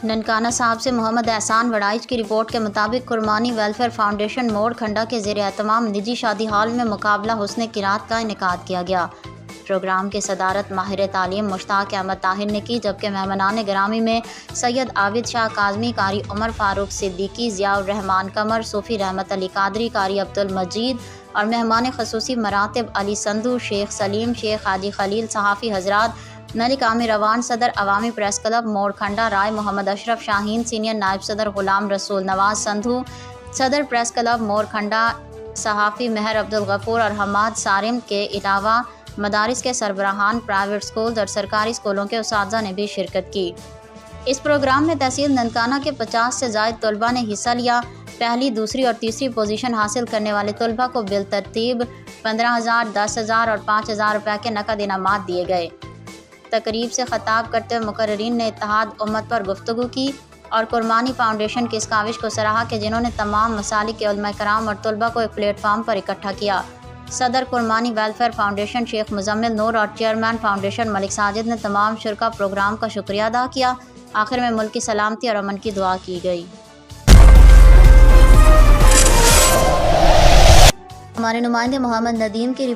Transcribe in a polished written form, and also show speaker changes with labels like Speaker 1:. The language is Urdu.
Speaker 1: ننکانہ صاحب سے محمد احسان وڑائچ کی رپورٹ کے مطابق قربانی ویلفیئر فاؤنڈیشن موڑ کھنڈا کے زیر اہتمام نجی شادی ہال میں مقابلہ حسن قرات کا انعقاد کیا گیا۔ پروگرام کی صدارت ماہر تعلیم مشتاق احمد طاہر نے کی، جبکہ مہمانان گرامی میں سید عابد شاہ کاظمی، قاری عمر فاروق صدیقی، ضیاء الرحمان قمر، صوفی رحمت علی قادری، قاری عبدالمجید اور مہمان خصوصی مراتب علی سندھو، شیخ سلیم، شیخ حاجی خلیل، صحافی حضرات ملک عامر روان، صدر عوامی پریس کلب موڑ کھنڈا رائے محمد اشرف شاہین، سینئر نائب صدر غلام رسول نواز سندھو، صدر پریس کلب موڑ کھنڈا صحافی مہر عبدالغفور اور حماد سارم کے علاوہ مدارس کے سربراہان، پرائیویٹ سکولز اور سرکاری سکولوں کے اساتذہ نے بھی شرکت کی۔ اس پروگرام میں تحصیل ننکانہ کے 50 سے زائد طلباء نے حصہ لیا۔ پہلی، دوسری اور تیسری پوزیشن حاصل کرنے والے طلباء کو بالترتیب 15,000، 10,000 اور 5,000 روپے کے نقد انعامات دیے گئے۔ تقریب سے خطاب کرتے ہوئے مقررین نے اتحاد امت پر گفتگو کی اور قربانی فاؤنڈیشن کی اس کاوش کو سراہا کہ جنہوں نے تمام مسالک کے علماء کرام اور طلباء کو ایک پلیٹ فارم پر اکٹھا کیا۔ صدر قربانی ویلفیئر فاؤنڈیشن شیخ مزمل نور اور چیئرمین فاؤنڈیشن ملک ساجد نے تمام شرکا پروگرام کا شکریہ ادا کیا۔ آخر میں ملک کی سلامتی اور امن کی دعا کی گئی۔ ہمارے نمائندے محمد ندیم کی